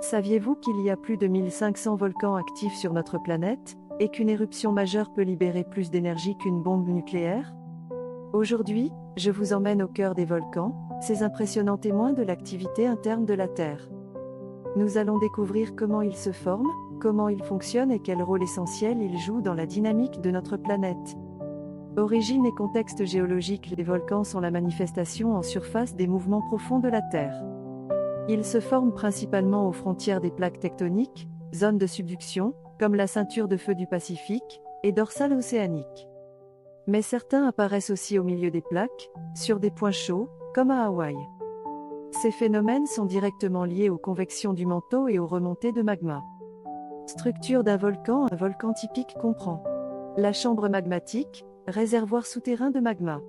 Saviez-vous qu'il y a plus de 1500 volcans actifs sur notre planète, et qu'une éruption majeure peut libérer plus d'énergie qu'une bombe nucléaire? Aujourd'hui, je vous emmène au cœur des volcans, ces impressionnants témoins de l'activité interne de la Terre. Nous allons découvrir comment ils se forment, comment ils fonctionnent et quel rôle essentiel ils jouent dans la dynamique de notre planète. Origine et contexte géologique. Les volcans sont la manifestation en surface des mouvements profonds de la Terre. Ils se forment principalement aux frontières des plaques tectoniques, zones de subduction, comme la ceinture de feu du Pacifique, et dorsale océanique. Mais certains apparaissent aussi au milieu des plaques, sur des points chauds, comme à Hawaï. Ces phénomènes sont directement liés aux convections du manteau et aux remontées de magma. Structure d'un volcan. Un volcan typique comprend la chambre magmatique, réservoir souterrain de magma.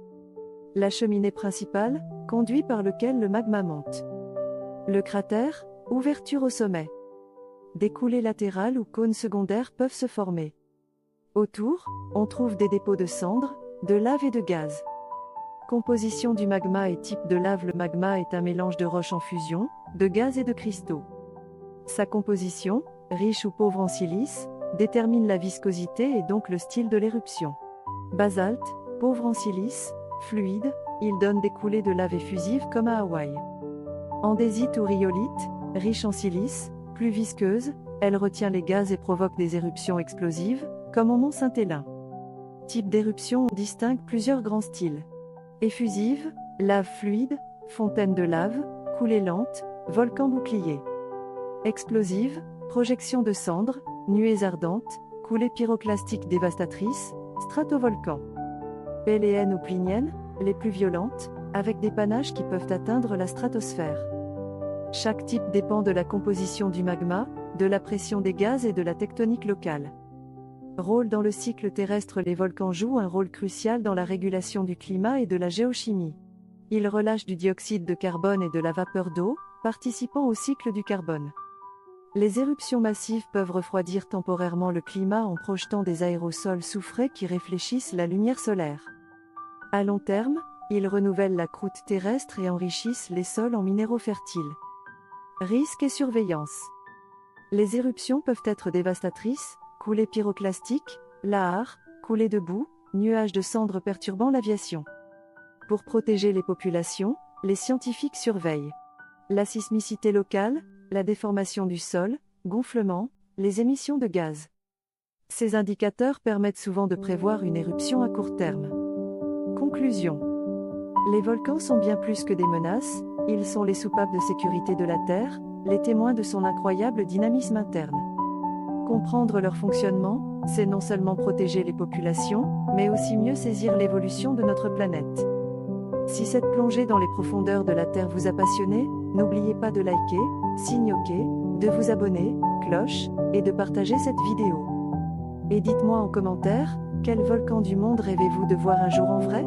La cheminée principale, conduit par lequel le magma monte. Le cratère, ouverture au sommet. Des coulées latérales ou cônes secondaires peuvent se former. Autour, on trouve des dépôts de cendres, de lave et de gaz. Composition du magma et type de lave. Le magma est un mélange de roches en fusion, de gaz et de cristaux. Sa composition, riche ou pauvre en silice, détermine la viscosité et donc le style de l'éruption. Basalte, pauvre en silice, fluide, il donne des coulées de lave effusive comme à Hawaï. Andésite ou rhyolite, riche en silice, plus visqueuse, elle retient les gaz et provoque des éruptions explosives, comme au mont Saint-Hélène. Type d'éruption. On distingue plusieurs grands styles. Effusive, lave fluide, fontaine de lave, coulée lente, volcan bouclier. Explosive, projection de cendres, nuées ardentes, coulée pyroclastique dévastatrice, stratovolcan. Péléenne ou plinienne, les plus violentes, avec des panaches qui peuvent atteindre la stratosphère. Chaque type dépend de la composition du magma, de la pression des gaz et de la tectonique locale. Rôle dans le cycle terrestre. Les volcans jouent un rôle crucial dans la régulation du climat et de la géochimie. Ils relâchent du dioxyde de carbone et de la vapeur d'eau, participant au cycle du carbone. Les éruptions massives peuvent refroidir temporairement le climat en projetant des aérosols soufrés qui réfléchissent la lumière solaire. À long terme, ils renouvellent la croûte terrestre et enrichissent les sols en minéraux fertiles. Risques et surveillance. Les éruptions peuvent être dévastatrices, coulées pyroclastiques, lahars, coulées de boue, nuages de cendres perturbant l'aviation. Pour protéger les populations, les scientifiques surveillent la sismicité locale, la déformation du sol, gonflement, les émissions de gaz. Ces indicateurs permettent souvent de prévoir une éruption à court terme. Conclusion. Les volcans sont bien plus que des menaces, ils sont les soupapes de sécurité de la Terre, les témoins de son incroyable dynamisme interne. Comprendre leur fonctionnement, c'est non seulement protéger les populations, mais aussi mieux saisir l'évolution de notre planète. Si cette plongée dans les profondeurs de la Terre vous a passionné, n'oubliez pas de liker, signoquer, de vous abonner, cloche, et de partager cette vidéo. Et dites-moi en commentaire, quel volcan du monde rêvez-vous de voir un jour en vrai ?